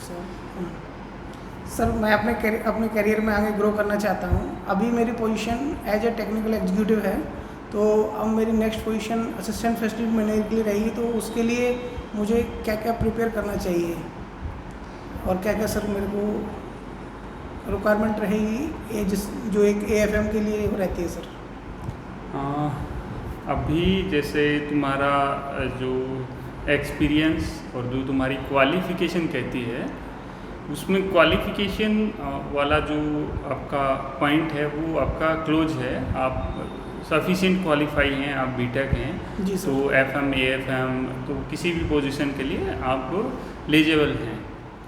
Sir sir मैं अपने career में आगे ग्रो करना चाहता हूँ। अभी मेरी position as a technical executive है, तो अब मेरी next position assistant facility manager के लिए रहेगी। तो उसके लिए मुझे क्या क्या प्रिपेयर करना चाहिए और क्या क्या सर मेरे को रिक्वायरमेंट रहेगी जो एक AFM के लिए रहती है सर? अभी जैसे तुम्हारा जो एक्सपीरियंस और जो तुम्हारी क्वालिफ़िकेशन कहती है, उसमें क्वालिफ़िकेशन वाला जो आपका पॉइंट है वो आपका क्लोज है। आप सफिशिएंट क्वालिफाई हैं, आप बीटेक हैं, जी सर। तो FM AFM तो किसी भी पोजीशन के लिए आप एलिजिबल हैं।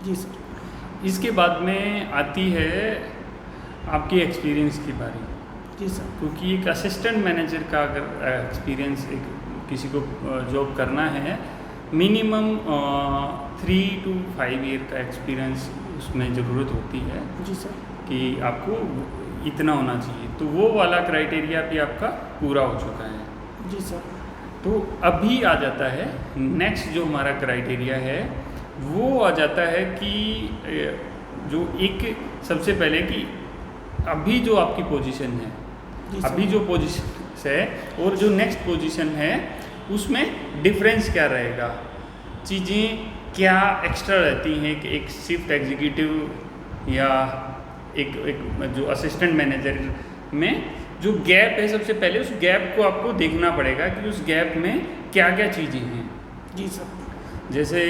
जी सर। इसके बाद में आती है आपकी एक्सपीरियंस की बारी। जी सर। क्योंकि एक असिस्टेंट मैनेजर का अगर एक्सपीरियंस एक किसी को जॉब करना है, मिनिमम 3 to 5 ईयर का एक्सपीरियंस उसमें ज़रूरत होती है। जी सर। कि आपको इतना होना चाहिए, तो वो वाला क्राइटेरिया भी आपका पूरा हो चुका है। जी सर। तो अभी आ जाता है नेक्स्ट जो हमारा क्राइटेरिया है, वो आ जाता है कि जो एक सबसे पहले कि अभी जो आपकी पोजीशन है, अभी जो पोजीशन है और जो नेक्स्ट पोजीशन है उसमें डिफरेंस क्या रहेगा, चीज़ें क्या एक्स्ट्रा रहती हैं कि एक शिफ्ट एग्जीक्यूटिव या एक जो असिस्टेंट मैनेजर में जो गैप है, सबसे पहले उस गैप को आपको देखना पड़ेगा कि उस गैप में क्या क्या चीज़ें हैं। जी सर। जैसे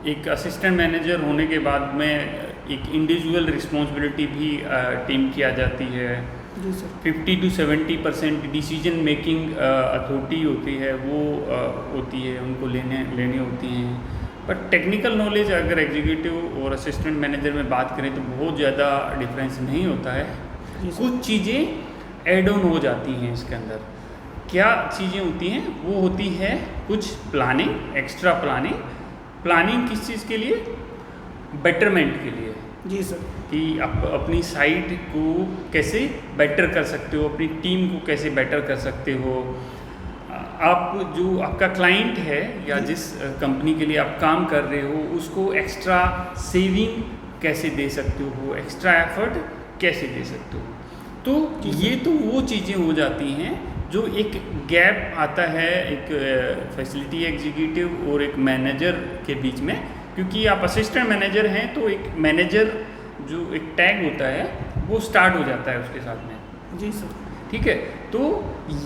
एक असिस्टेंट मैनेजर होने के बाद में एक इंडिविजुअल रिस्पॉन्सिबिलिटी भी टीम की आ जाती है। जी sir. 50 to 70% decision making authority होती है, वो होती है, उनको लेनी होती हैं। पर टेक्निकल नॉलेज अगर एग्जीक्यूटिव और असिस्टेंट मैनेजर में बात करें तो बहुत ज़्यादा डिफरेंस नहीं होता है। कुछ चीज़ें ऐड ऑन हो जाती हैं इसके अंदर। क्या चीज़ें होती हैं? वो होती है कुछ प्लानिंग, एक्स्ट्रा प्लानिंग किस चीज़ के लिए? बेटरमेंट के लिए। जी सर। कि आप अपनी साइट को कैसे बेटर कर सकते हो, अपनी टीम को कैसे बेटर कर सकते हो, आप जो आपका क्लाइंट है या जिस कंपनी के लिए आप काम कर रहे हो उसको एक्स्ट्रा सेविंग कैसे दे सकते हो, एक्स्ट्रा एफर्ट कैसे दे सकते हो। तो ये तो वो चीज़ें हो जाती हैं जो एक गैप आता है एक फैसिलिटी एग्जीक्यूटिव और एक मैनेजर के बीच में। क्योंकि आप असिस्टेंट मैनेजर हैं तो एक मैनेजर जो एक टैग होता है वो स्टार्ट हो जाता है उसके साथ में। जी सर। ठीक है, तो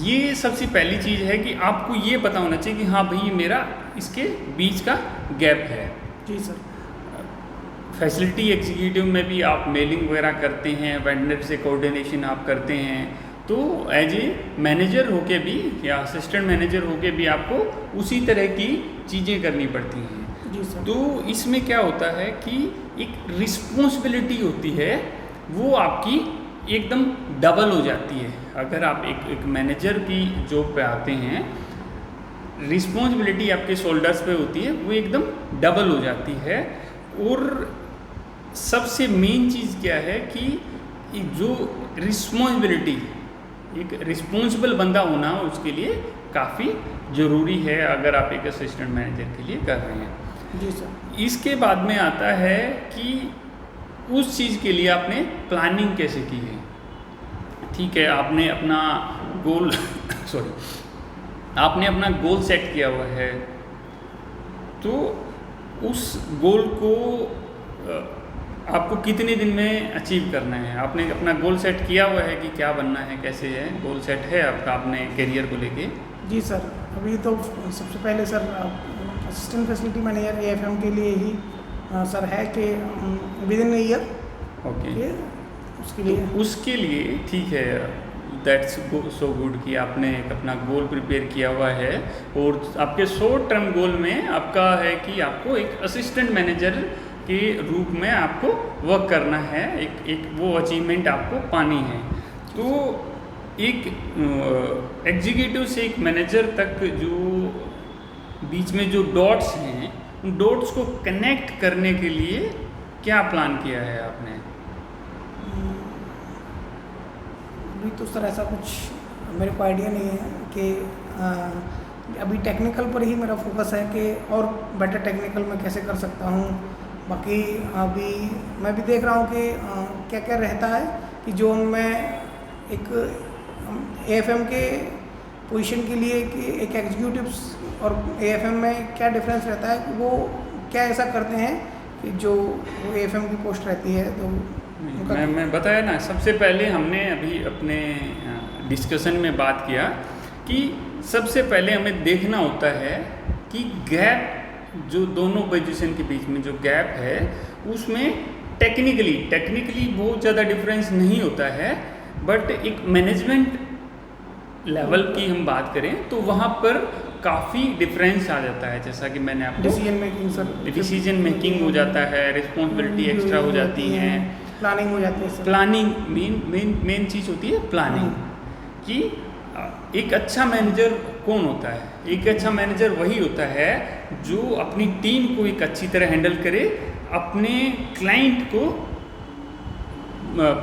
ये सबसे पहली चीज़ है कि आपको ये पता होना चाहिए कि हाँ भाई मेरा इसके बीच का गैप है। जी सर। फैसिलिटी एग्जीक्यूटिव में भी आप मेलिंग वगैरह करते हैं, वेंडर से कोऑर्डिनेशन आप करते हैं, तो एज ए मैनेजर होके भी या असिस्टेंट मैनेजर होके भी आपको उसी तरह की चीज़ें करनी पड़ती हैं। जी सर। तो इसमें क्या होता है कि एक रिस्पॉन्सिबिलिटी होती है वो आपकी एकदम डबल हो जाती है। अगर आप एक मैनेजर की जॉब पे आते हैं, रिस्पॉन्सिबिलिटी आपके शोल्डर्स पे होती है, वो एकदम डबल हो जाती है। और सबसे मेन चीज़ क्या है कि जो रिस्पॉन्सिबिलिटी, एक रिस्पॉन्सिबल बंदा होना उसके लिए काफ़ी ज़रूरी है अगर आप एक असिस्टेंट मैनेजर के लिए कर रहे हैं। जी सर। इसके बाद में आता है कि उस चीज़ के लिए आपने प्लानिंग कैसे की है। ठीक है, आपने अपना गोल आपने अपना गोल सेट किया हुआ है, तो उस गोल को आपको कितने दिन में अचीव करना है। आपने अपना गोल सेट किया हुआ है कि क्या बनना है, कैसे है, गोल सेट है आपका अपने करियर को लेके? जी सर, अभी तो सबसे पहले sir assistant facility manager AFM के लिए ही सर है कि विद इन ईयर। ओके, उसके लिए तो उसके लिए ठीक है, दैट्स सो गुड कि आपने एक अपना गोल प्रिपेयर किया हुआ है। और आपके शॉर्ट टर्म गोल में आपका है कि आपको एक असिस्टेंट मैनेजर के रूप में आपको वर्क करना है, एक वो अचीवमेंट आपको पानी है। तो एक एग्जीक्यूटिव से एक मैनेजर तक जो बीच में जो डॉट्स हैं, उन डॉट्स को कनेक्ट करने के लिए क्या प्लान किया है आपने? अभी तो सर ऐसा कुछ मेरे को आइडिया नहीं है कि अभी टेक्निकल पर ही मेरा फोकस है कि और बेटर टेक्निकल में कैसे कर सकता हूँ। बाकी अभी मैं भी देख रहा हूँ कि क्या क्या रहता है कि जो मैं एक एएफएम के पोजीशन के लिए कि एक एग्जीक्यूटिव्स और एएफएम में क्या डिफरेंस रहता है, वो क्या ऐसा करते हैं कि जो वो एएफएम की पोस्ट रहती है तो मैं बताया ना, सबसे पहले हमने अभी अपने डिस्कशन में बात किया कि सबसे पहले हमें देखना होता है कि गैप जो दोनों पोजीशन के बीच में जो गैप है उसमें टेक्निकली बहुत ज़्यादा डिफरेंस नहीं होता है, बट एक मैनेजमेंट लेवल की हम बात करें तो वहाँ पर काफ़ी डिफरेंस आ जाता है। जैसा कि मैंने आपको डिसीजन मेकिंग हो जाता है, रिस्पॉन्सिबिलिटी एक्स्ट्रा हो जाती हैं, प्लानिंग हो जाती है। प्लानिंग मेन चीज़ होती है प्लानिंग कि एक अच्छा मैनेजर कौन होता है। एक अच्छा मैनेजर वही होता है जो अपनी टीम को एक अच्छी तरह हैंडल करे, अपने क्लाइंट को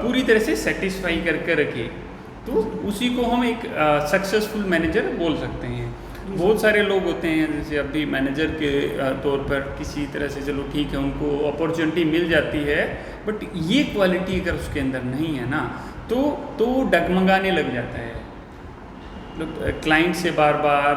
पूरी तरह से सेटिस्फाई करके रखे, तो उसी को हम एक सक्सेसफुल मैनेजर बोल सकते हैं। बहुत सारे लोग होते हैं जैसे अभी मैनेजर के तौर पर किसी तरह से चलो ठीक है उनको अपॉर्चुनिटी मिल जाती है, बट ये क्वालिटी अगर उसके अंदर नहीं है ना तो डगमगाने लग जाता है। मतलब क्लाइंट से बार बार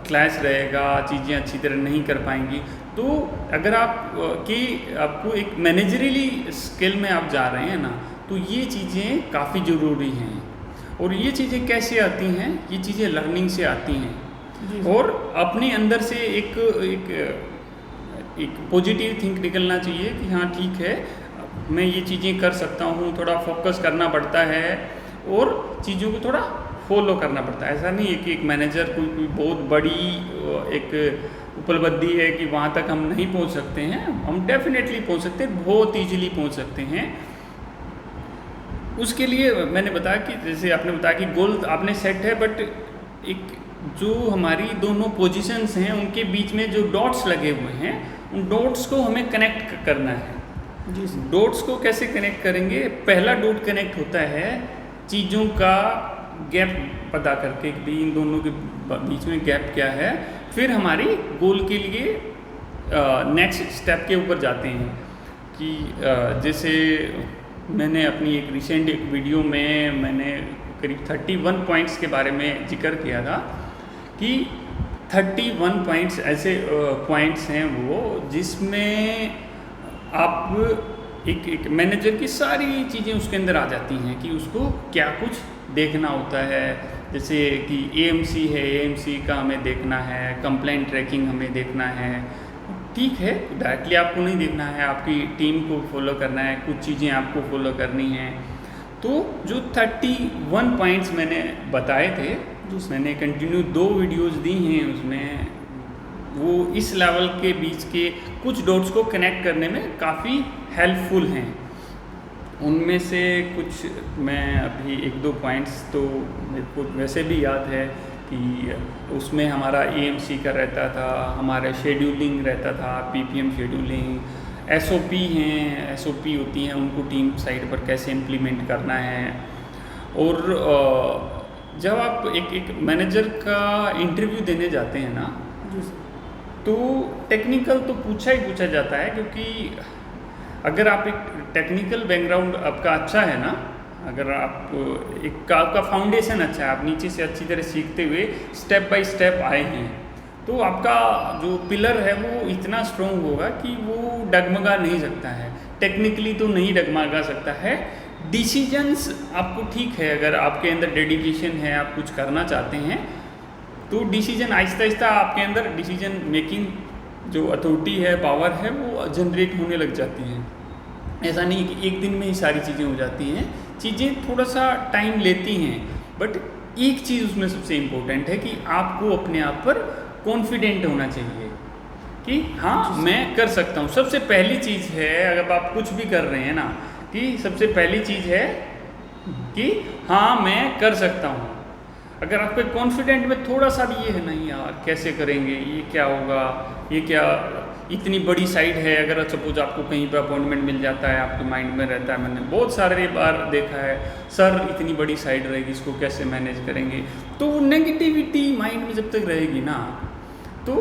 क्लैश रहेगा, चीज़ें अच्छी तरह नहीं कर पाएंगी। तो अगर आपको एक मैनेजरली स्किल में आप जा रहे हैं ना, तो ये चीज़ें काफ़ी ज़रूरी हैं। और ये चीज़ें कैसे आती हैं? ये चीज़ें लर्निंग से आती हैं और अपने अंदर से एक पॉजिटिव थिंक निकलना चाहिए कि हाँ ठीक है मैं ये चीज़ें कर सकता हूँ। थोड़ा फोकस करना पड़ता है और चीज़ों को थोड़ा फॉलो करना पड़ता है। ऐसा नहीं है कि एक मैनेजर कोई बहुत बड़ी एक उपलब्धि है कि वहाँ तक हम नहीं पहुँच सकते हैं। हम डेफिनेटली पहुँच सकते हैं, बहुत ईजीली पहुँच सकते हैं। उसके लिए मैंने बताया कि जैसे आपने बताया कि गोल आपने सेट है, बट एक जो हमारी दोनों पोजीशंस हैं उनके बीच में जो डॉट्स लगे हुए हैं उन डॉट्स को हमें कनेक्ट करना है। जी सर। डॉट्स को कैसे कनेक्ट करेंगे? पहला डॉट कनेक्ट होता है चीज़ों का गैप पता करके भी इन दोनों के बीच में गैप क्या है, फिर हमारी गोल के लिए नेक्स्ट स्टेप के ऊपर जाते हैं कि जैसे मैंने अपनी एक रिसेंट एक वीडियो में मैंने करीब 31 पॉइंट्स के बारे में जिक्र किया था कि 31 पॉइंट्स ऐसे पॉइंट्स हैं वो जिसमें आप एक मैनेजर की सारी चीज़ें उसके अंदर आ जाती हैं कि उसको क्या कुछ देखना होता है। जैसे कि एएमसी है, एएमसी का हमें देखना है, कंप्लेंट ट्रैकिंग हमें देखना है। ठीक है, डायरेक्टली आपको नहीं देखना है, आपकी टीम को फॉलो करना है, कुछ चीज़ें आपको फॉलो करनी हैं। तो जो 31 पॉइंट्स मैंने बताए थे, मैंने कंटिन्यू 2 वीडियोस दी हैं, उसमें वो इस लेवल के बीच के कुछ डॉट्स को कनेक्ट करने में काफ़ी हेल्पफुल हैं। उनमें से कुछ मैं अभी 1-2 पॉइंट्स तो मेरे को वैसे भी याद है कि उसमें हमारा एएमसी का रहता था, हमारा शेड्यूलिंग रहता था, पीपीएम शेड्यूलिंग, एसओपी हैं, एसओपी होती हैं, उनको टीम साइड पर कैसे इम्प्लीमेंट करना है। और जब आप एक मैनेजर का इंटरव्यू देने जाते हैं ना, तो टेक्निकल तो पूछा जाता है, क्योंकि अगर आप एक टेक्निकल बैकग्राउंड आपका अच्छा है ना, अगर आप आपका फाउंडेशन अच्छा है, आप नीचे से अच्छी तरह सीखते हुए स्टेप बाय स्टेप आए हैं, तो आपका जो पिलर है वो इतना स्ट्रॉन्ग होगा कि वो डगमगा नहीं सकता है। टेक्निकली तो नहीं डगमगा सकता है। डिसीजंस आपको ठीक है, अगर आपके अंदर डेडिकेशन है, आप कुछ करना चाहते हैं, तो डिसीजन आहिस्ता आहिस्ता आपके अंदर डिसीजन मेकिंग जो अथॉरिटी है, पावर है, वो जनरेट होने लग जाती हैं। ऐसा नहीं कि एक दिन में ही सारी चीज़ें हो जाती हैं, चीज़ें थोड़ा सा टाइम लेती हैं। बट एक चीज़ उसमें सबसे इम्पोर्टेंट है कि आपको अपने आप पर कॉन्फिडेंट होना चाहिए कि हाँ मैं कर सकता हूँ। सबसे पहली चीज़ है, अगर आप कुछ भी कर रहे हैं ना, कि सबसे पहली चीज़ है कि हाँ मैं कर सकता हूँ। अगर आपके कॉन्फिडेंट में थोड़ा सा भी ये है नहीं यार कैसे करेंगे, ये क्या होगा, ये क्या इतनी बड़ी साइट है, अगर सपोज आपको कहीं पे अपॉइंटमेंट मिल जाता है, आपके माइंड में रहता है, मैंने बहुत सारे बार देखा है, सर इतनी बड़ी साइट रहेगी, इसको कैसे मैनेज करेंगे। तो नेगेटिविटी माइंड में जब तक रहेगी ना, तो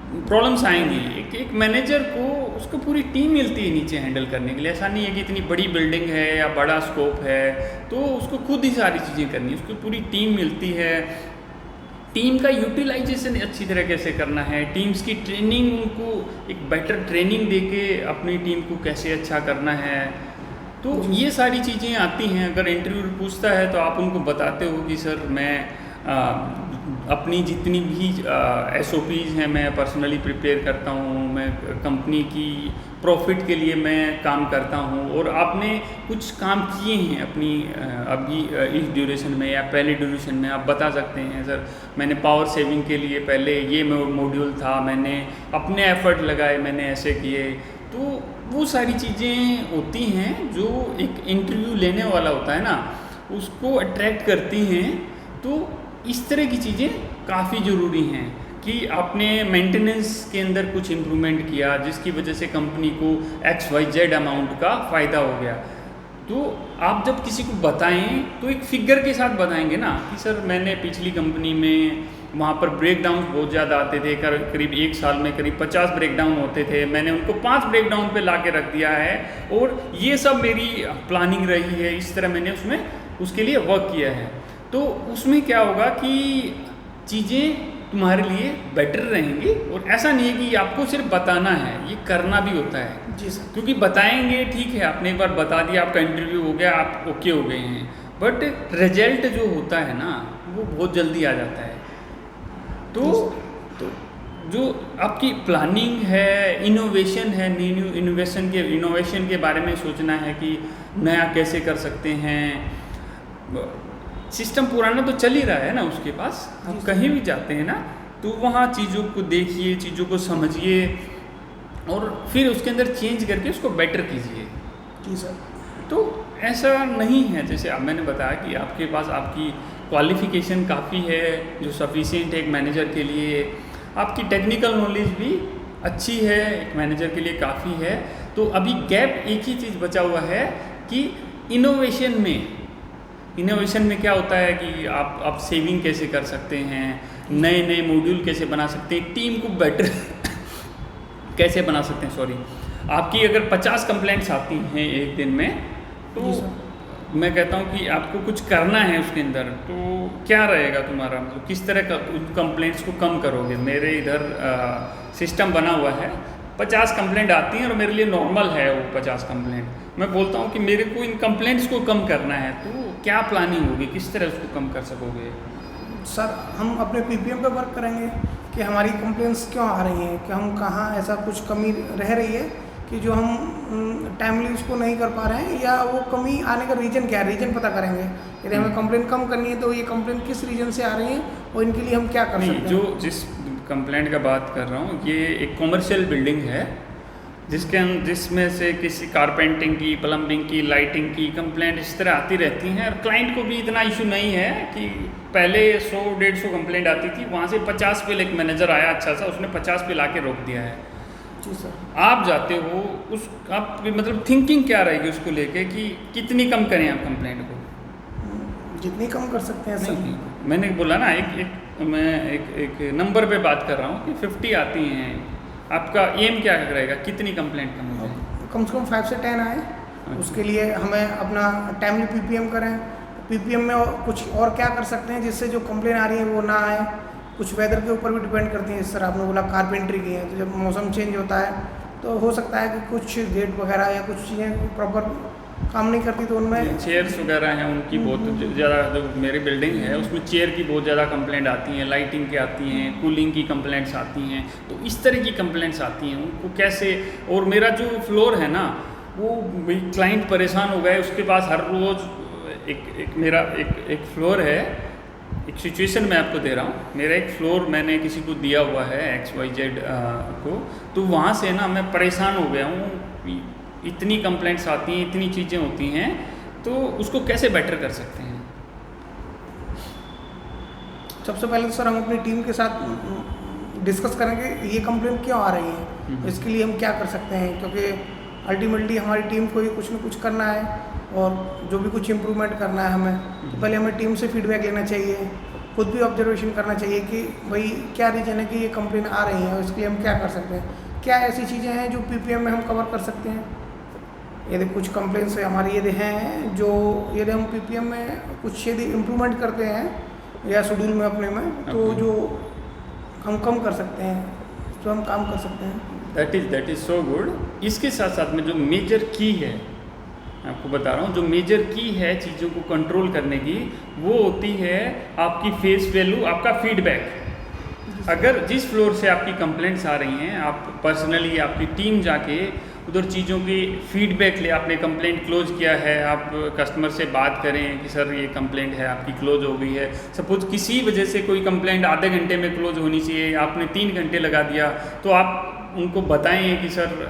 प्रॉब्लम्स आएंगी। एक मैनेजर को उसको पूरी टीम मिलती है नीचे हैंडल करने के लिए। ऐसा नहीं है कि इतनी बड़ी बिल्डिंग है या बड़ा स्कोप है तो उसको खुद ही सारी चीज़ें करनी है, उसको पूरी टीम मिलती है। टीम का यूटिलाइजेशन अच्छी तरह कैसे करना है, टीम्स की ट्रेनिंग, उनको एक बेटर ट्रेनिंग देके अपनी टीम को कैसे अच्छा करना है, तो ये सारी चीज़ें आती हैं। अगर इंटरव्यू पूछता है तो आप उनको बताते हो कि सर मैं अपनी जितनी भी SOPs हैं मैं पर्सनली प्रिपेयर करता हूँ, मैं कंपनी की प्रॉफिट के लिए मैं काम करता हूँ, और आपने कुछ काम किए हैं अपनी अभी इस ड्यूरेशन में या पहले ड्यूरेशन में, आप बता सकते हैं सर मैंने पावर सेविंग के लिए पहले ये मॉड्यूल था, मैंने अपने एफर्ट लगाए, मैंने ऐसे किए। तो वो सारी चीज़ें होती हैं जो एक इंटरव्यू लेने वाला होता है ना, उसको अट्रैक्ट करती हैं। तो इस तरह की चीज़ें काफ़ी ज़रूरी हैं कि आपने मेंटेनेंस के अंदर कुछ इम्प्रूवमेंट किया जिसकी वजह से कंपनी को XYZ अमाउंट का फ़ायदा हो गया। तो आप जब किसी को बताएं तो एक फिगर के साथ बताएंगे ना कि सर मैंने पिछली कंपनी में वहाँ पर ब्रेकडाउन बहुत ज़्यादा आते थे, करीब 1 साल में करीब 50 ब्रेकडाउन होते थे, मैंने उनको 5 ब्रेकडाउन पे ला के रख दिया है, और ये सब मेरी प्लानिंग रही है, इस तरह मैंने उसमें उसके लिए वर्क किया है। तो उसमें क्या होगा कि चीज़ें तुम्हारे लिए बेटर रहेंगी। और ऐसा नहीं है कि आपको सिर्फ बताना है, ये करना भी होता है। जी सर। क्योंकि बताएंगे ठीक है, आपने एक बार बता दिया, आपका इंटरव्यू हो गया, आप ओके हो गए हैं, बट रिजल्ट जो होता है ना वो बहुत जल्दी आ जाता है। तो जो आपकी प्लानिंग है, इनोवेशन है, न्यू इनोवेशन के बारे में सोचना है कि नया कैसे कर सकते हैं। सिस्टम पुराना तो चल ही रहा है ना उसके पास, आप कहीं भी जाते हैं ना तो वहाँ चीज़ों को देखिए, चीज़ों को समझिए और फिर उसके अंदर चेंज करके उसको बेटर कीजिए। जी सर। तो ऐसा नहीं है, जैसे अब मैंने बताया कि आपके पास आपकी क्वालिफ़िकेशन काफ़ी है जो सफिशिएंट है एक मैनेजर के लिए, आपकी टेक्निकल नॉलेज भी अच्छी है एक मैनेजर के लिए काफ़ी है। तो अभी गैप एक ही चीज़ बचा हुआ है कि इनोवेशन में क्या होता है कि आप सेविंग कैसे कर सकते हैं, नए नए मॉड्यूल कैसे बना सकते हैं, टीम को बेटर कैसे बना सकते हैं। सॉरी, आपकी अगर 50 कंप्लेंट्स आती हैं एक दिन में तो मैं कहता हूँ कि आपको कुछ करना है उसके अंदर, तो क्या रहेगा तुम्हारा, मतलब किस तरह का उन कंप्लेंट्स को कम करोगे। मेरे इधर सिस्टम बना हुआ है, 50 कंप्लेंट आती हैं और मेरे लिए नॉर्मल है वो 50 कंप्लेंट। मैं बोलता हूँ कि मेरे को इन कंप्लेंट्स को कम करना है, तो क्या प्लानिंग होगी, किस तरह उसको कम कर सकोगे। सर हम अपने PPM पे वर्क करेंगे कि हमारी कंप्लेंट्स क्यों आ रही हैं, कि हम कहाँ ऐसा कुछ कमी रह रही है कि जो हम टाइमली उसको नहीं कर पा रहे हैं, या वो कमी आने का रीज़न क्या है, रीज़न पता करेंगे। यदि हमें कंप्लेंट कम करनी है तो ये कंप्लेंट किस रीज़न से आ रही है और इनके लिए हम क्या कर सकते हैं। जो जिस कंप्लेंट का बात कर रहा हूँ, ये एक कॉमर्शियल बिल्डिंग है जिसमें से किसी कारपेंटिंग की, प्लम्बिंग की, लाइटिंग की कंप्लेंट इस तरह आती रहती हैं। और क्लाइंट को भी इतना इशू नहीं है कि पहले 100-150 कंप्लेंट आती थी, वहाँ से 50 पे एक मैनेजर आया अच्छा सा, उसने 50 पे ला के रोक दिया है। जी सर। आप जाते हो आप मतलब थिंकिंग क्या रहेगी उसको लेके कि कितनी कम करें आप कंप्लेंट को। जितनी कम कर सकते हैं सर। मैंने बोला ना मैं एक नंबर पे बात कर रहा हूँ कि 50 आती हैं, आपका एम क्या रहेगा, कितनी कंप्लेंट कम हो जाए। कम से कम 5 से 10 आए, उसके लिए हमें अपना टाइमली PPM करें। PPM में कुछ और क्या कर सकते हैं जिससे जो कंप्लेन आ रही है वो ना आए। कुछ वेदर के ऊपर भी डिपेंड करती है, सर आपने बोला कारपेंट्री की है, तो जब मौसम चेंज होता है तो हो सकता है कि कुछ गेट वगैरह या कुछ चीज़ें प्रॉपर काम नहीं करती, तो उनमें चेयर्स वगैरह हैं उनकी बहुत ज़्यादा, जो मेरी बिल्डिंग है उसमें चेयर की बहुत ज़्यादा कंप्लेंट आती हैं, लाइटिंग की आती हैं, कूलिंग की कंप्लेंट्स आती हैं। तो इस तरह की कंप्लेंट्स आती हैं, उनको कैसे। और मेरा जो फ्लोर है ना वो क्लाइंट परेशान हो गए, उसके पास हर रोज़ मेरा एक फ्लोर है, एक सिचुएशन मैं आपको दे रहा हूँ। मेरा एक फ्लोर मैंने किसी को दिया हुआ है XYZ को, तो वहाँ से ना मैं परेशान हो गया हूँ, इतनी कंप्लेंट्स आती हैं, इतनी चीज़ें होती हैं, तो उसको कैसे बेटर कर सकते हैं। सबसे पहले तो सर हम अपनी टीम के साथ डिस्कस करेंगे ये कंप्लेंट क्यों आ रही है, इसके लिए हम क्या कर सकते हैं, क्योंकि अल्टीमेटली हमारी टीम को ही कुछ ना कुछ करना है और जो भी कुछ इम्प्रूवमेंट करना है हमें, तो पहले हमें टीम से फीडबैक लेना चाहिए खुद भी ऑब्जर्वेशन करना चाहिए कि भाई क्या रीज़न है कि ये कंप्लेन आ रही है और इसके लिए हम क्या कर सकते हैं, क्या ऐसी चीज़ें हैं जो पीपीएम में हम कवर कर सकते हैं। यदि कुछ कंप्लेंट्स हमारी यदि हैं जो यदि हम पीपीएम में कुछ यदि इम्प्रूवमेंट करते हैं या शेड्यूल में अपने में, तो जो हम कम कर सकते हैं, तो हम काम कर सकते हैं। That is so good. इसके साथ साथ में जो मेजर की है, मैं आपको बता रहा हूँ, जो मेजर की है चीज़ों को कंट्रोल करने की, वो होती है आपकी फेस वैल्यू, आपका फीडबैक। अगर जिस फ्लोर से आपकी कंप्लेंट्स आ रही हैं, आप पर्सनली आपकी टीम जाके उधर चीज़ों की फीडबैक ले, आपने कंप्लेंट क्लोज किया है, आप कस्टमर से बात करें कि सर ये कंप्लेंट है आपकी क्लोज हो गई है। सपोज किसी वजह से कोई कंप्लेंट आधे घंटे में क्लोज होनी चाहिए, आपने 3 घंटे लगा दिया, तो आप उनको बताएं कि sir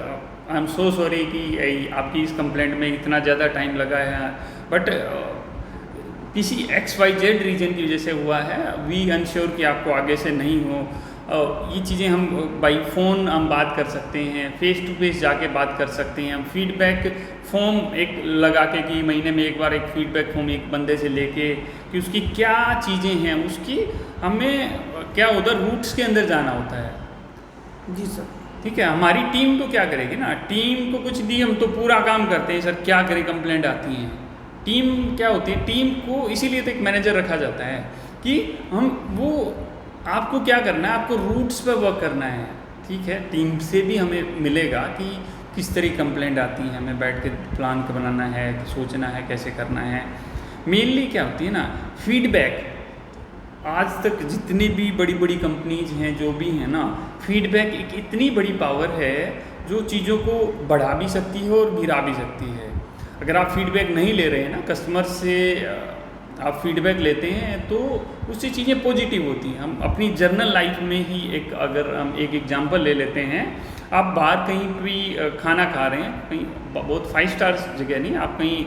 I am so sorry कि आपकी इस कंप्लेंट में इतना ज़्यादा टाइम लगा है, बट किसी XYZ रीजन की वजह से हुआ है, वी अनश्योर कि आपको आगे से नहीं हो। ये चीज़ें हम बाई फ़ोन हम बात कर सकते हैं, फ़ेस टू फेस जाके बात कर सकते हैं। हम फीडबैक फॉर्म एक लगा के कि महीने में एक बार एक फ़ीडबैक फॉर्म एक बंदे से लेके कि उसकी क्या चीज़ें हैं, उसकी हमें क्या उधर रूट्स के अंदर जाना होता है। जी सर। ठीक है, हमारी टीम तो क्या करेगी ना, टीम को कुछ दी, हम तो पूरा काम करते हैं सर, क्या करें कंप्लेंट आती हैं। टीम क्या होती है, टीम को इसीलिए तो एक मैनेजर रखा जाता है कि हम वो आपको क्या करना है, आपको रूट्स पे वर्क करना है। ठीक है, टीम से भी हमें मिलेगा कि किस तरह कंप्लेंट आती है, हमें बैठ के प्लान बनाना है, सोचना है कैसे करना है। मेनली क्या होती है ना, फीडबैक। आज तक जितनी भी बड़ी बड़ी कंपनीज हैं, जो भी हैं ना, फीडबैक एक इतनी बड़ी पावर है जो चीज़ों को बढ़ा भी सकती है और गिरा भी सकती है। अगर आप फीडबैक नहीं ले रहे हैं ना, कस्टमर से आप फीडबैक लेते हैं तो उससे चीज़ें पॉजिटिव होती हैं। हम अपनी जर्नल लाइफ में ही अगर हम एक एग्जांपल ले लेते हैं, आप बाहर कहीं भी खाना खा रहे हैं, कहीं बहुत 5 स्टार जगह नहीं, आप कहीं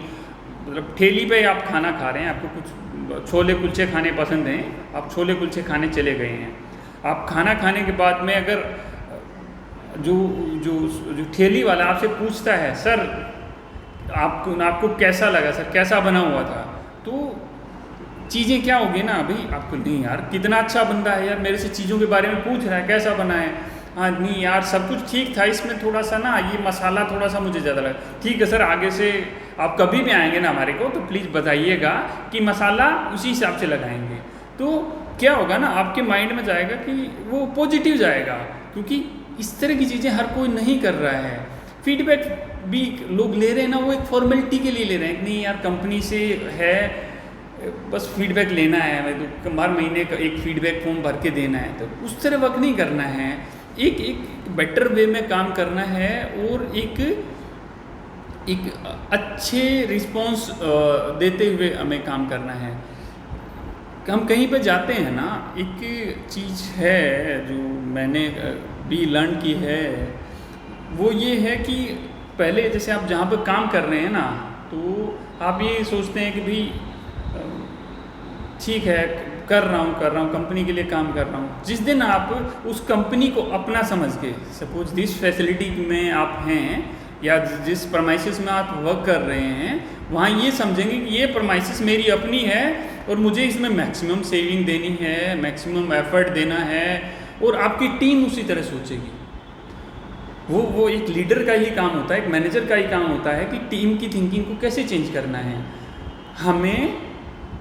मतलब ठेली पे आप खाना खा रहे हैं, आपको कुछ छोले कुलचे खाने पसंद हैं, आप छोले कुलचे खाने चले गए हैं। आप खाना खाने के बाद में अगर जो जो जो ठेली वाला आपसे पूछता है, सर आपको कैसा लगा, सर कैसा बना हुआ था, तो चीज़ें क्या होगी ना, भाई आपको नहीं यार कितना अच्छा बंदा है यार, मेरे से चीज़ों के बारे में पूछ रहा है कैसा बना है, हाँ नहीं यार सब कुछ ठीक था, इसमें थोड़ा सा ना ये मसाला थोड़ा सा मुझे ज़्यादा लगा। ठीक है सर, आगे से आप कभी भी आएंगे ना हमारे को तो प्लीज़ बताइएगा कि मसाला उसी हिसाब से लगाएंगे। तो क्या होगा ना, आपके माइंड में जाएगा कि वो पॉजिटिव जाएगा, क्योंकि इस तरह की चीज़ें हर कोई नहीं कर रहा है। फीडबैक भी लोग ले रहे हैं ना, वो एक फॉर्मेलिटी के लिए ले रहे हैं कि नहीं यार कंपनी से है, बस फीडबैक लेना है, तो हर महीने का एक फीडबैक फॉर्म भर के देना है। तो उस तरह वर्क नहीं करना है, एक बेटर वे में काम करना है और एक अच्छे रिस्पॉन्स देते हुए हमें काम करना है। हम कहीं पर जाते हैं ना, एक चीज़ है जो मैंने भी लर्न की है, वो ये है कि पहले जैसे आप जहाँ पर काम कर रहे हैं ना, तो आप ये सोचते हैं कि भाई ठीक है कर रहा हूँ कंपनी के लिए काम कर रहा हूँ। जिस दिन आप उस कंपनी को अपना समझ के, सपोज जिस फैसिलिटी में आप हैं या जिस प्रमाइसिस में आप वर्क कर रहे हैं, वहाँ ये समझेंगे कि ये प्रमाइसिस मेरी अपनी है और मुझे इसमें मैक्सिमम सेविंग देनी है, मैक्सिमम एफर्ट देना है, और आपकी टीम उसी तरह सोचेगी। वो एक लीडर का ही काम होता है, एक मैनेजर का ही काम होता है कि टीम की थिंकिंग को कैसे चेंज करना है। हमें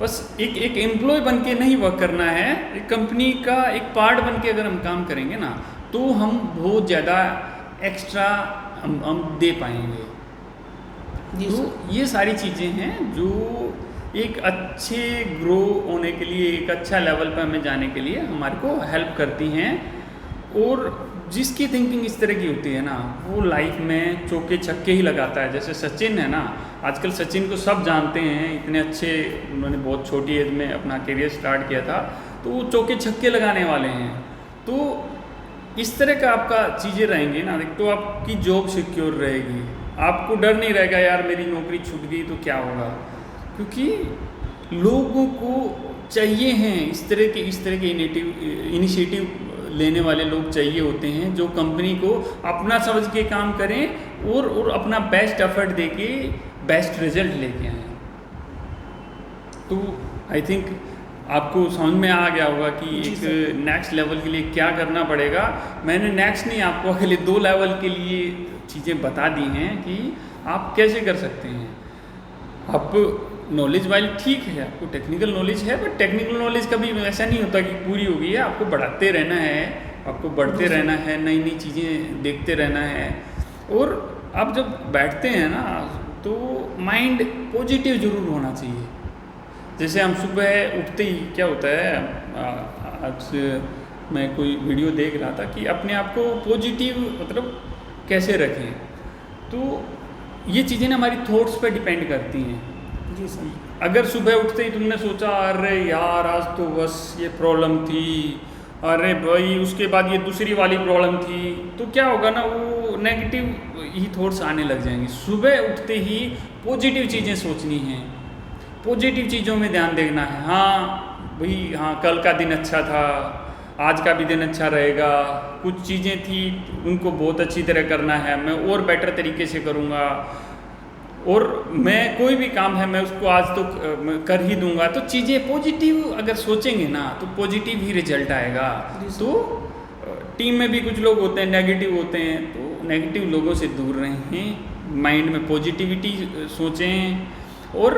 बस एक एम्प्लॉय बन के नहीं वर्क करना है, एक कंपनी का एक पार्ट बन के अगर हम काम करेंगे ना, तो हम बहुत ज़्यादा एक्स्ट्रा हम दे पाएंगे। तो ये सारी चीज़ें हैं जो एक अच्छे ग्रो होने के लिए, एक अच्छा लेवल पर हमें जाने के लिए हमारे को हेल्प करती हैं। और जिसकी थिंकिंग इस तरह की होती है ना, वो लाइफ में चौके छक्के ही लगाता है। जैसे सचिन है ना, आजकल सचिन को सब जानते हैं, इतने अच्छे, उन्होंने बहुत छोटी एज में अपना करियर स्टार्ट किया था, तो वो चौके छक्के लगाने वाले हैं। तो इस तरह का आपका चीज़ें रहेंगी ना, तो आपकी जॉब सिक्योर रहेगी, आपको डर नहीं रहेगा यार मेरी नौकरी छूट गई तो क्या होगा, क्योंकि लोगों को चाहिए हैं इस तरह के इनिशिएटिव लेने वाले लोग चाहिए होते हैं, जो कंपनी को अपना समझ के काम करें और अपना बेस्ट एफर्ट दे के बेस्ट रिजल्ट लेके आएँ। तो आई थिंक आपको समझ में आ गया होगा कि जी एक सर। नेक्स्ट लेवल के लिए क्या करना पड़ेगा। मैंने नेक्स्ट नहीं, आपको अगले 2 लेवल के लिए चीज़ें बता दी हैं कि आप कैसे कर सकते हैं। आप नॉलेज वाली ठीक है, आपको टेक्निकल नॉलेज है, बट टेक्निकल नॉलेज कभी ऐसा नहीं होता कि पूरी हो गई है। आपको बढ़ाते रहना है, आपको बढ़ते रहना है, नई नई चीज़ें देखते रहना है। और आप जब बैठते हैं ना तो माइंड पॉजिटिव ज़रूर होना चाहिए। जैसे हम सुबह उठते ही क्या होता है, आज मैं कोई वीडियो देख रहा था कि अपने आप को पॉजिटिव मतलब कैसे रखें। तो ये चीज़ें ना हमारी थॉट्स पे डिपेंड करती हैं। जी सर। अगर सुबह उठते ही तुमने सोचा अरे यार आज तो बस ये प्रॉब्लम थी, अरे भाई उसके बाद ये दूसरी वाली प्रॉब्लम थी, तो क्या होगा ना, वो नेगेटिव ही थॉट्स आने लग जाएंगे। सुबह उठते ही पॉजिटिव चीज़ें सोचनी हैं, पॉजिटिव चीज़ों में ध्यान देना है। हाँ भाई, हाँ कल का दिन अच्छा था, आज का भी दिन अच्छा रहेगा, कुछ चीज़ें थी उनको बहुत अच्छी तरह करना है, मैं और बेटर तरीके से करूँगा, और मैं कोई भी काम है मैं उसको आज तो कर ही दूंगा। तो चीज़ें पॉजिटिव अगर सोचेंगे ना तो पॉजिटिव ही रिजल्ट आएगा। तो टीम में भी कुछ लोग होते हैं नेगेटिव होते हैं, तो नेगेटिव लोगों से दूर रहें, माइंड में पॉजिटिविटी सोचें, और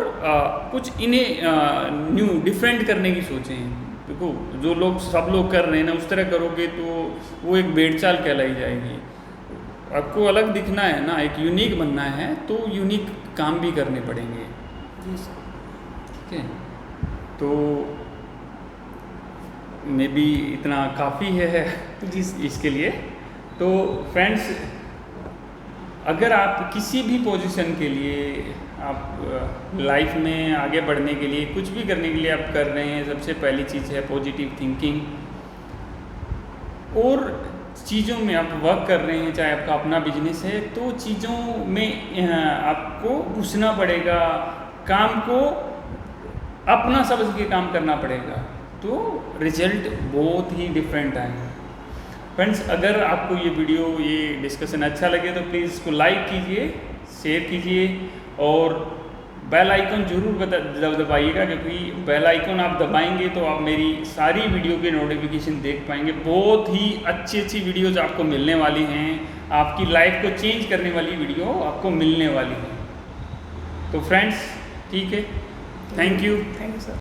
कुछ इन्हें न्यू डिफरेंट करने की सोचें। देखो जो लोग सब लोग कर रहे हैं ना उस तरह करोगे तो वो एक भेड़चाल कहलाई जाएगी। आपको अलग दिखना है ना, एक यूनिक बनना है, तो यूनिक काम भी करने पड़ेंगे। जी सर। ठीक है, तो मे बी इतना काफ़ी है जी इसके लिए। तो फ्रेंड्स, अगर आप किसी भी पोजीशन के लिए, आप लाइफ में आगे बढ़ने के लिए, कुछ भी करने के लिए आप कर रहे हैं, सबसे पहली चीज़ है पॉजिटिव थिंकिंग। और चीज़ों में आप वर्क कर रहे हैं, चाहे आपका अपना बिजनेस है, तो चीज़ों में आपको घुसना पड़ेगा, काम को अपना समझ के काम करना पड़ेगा, तो रिजल्ट बहुत ही डिफरेंट आएगा। फ्रेंड्स, अगर आपको ये वीडियो, ये डिस्कशन अच्छा लगे तो प्लीज़ इसको लाइक कीजिए, शेयर कीजिए, और बेल आइकन जरूर दबाइएगा, क्योंकि बेल आइकन आप दबाएंगे तो आप मेरी सारी वीडियो के नोटिफिकेशन देख पाएंगे। बहुत ही अच्छी अच्छी वीडियोज़ आपको मिलने वाली हैं, आपकी लाइफ को चेंज करने वाली वीडियो आपको मिलने वाली है। तो फ्रेंड्स, ठीक है, थैंक यू सर।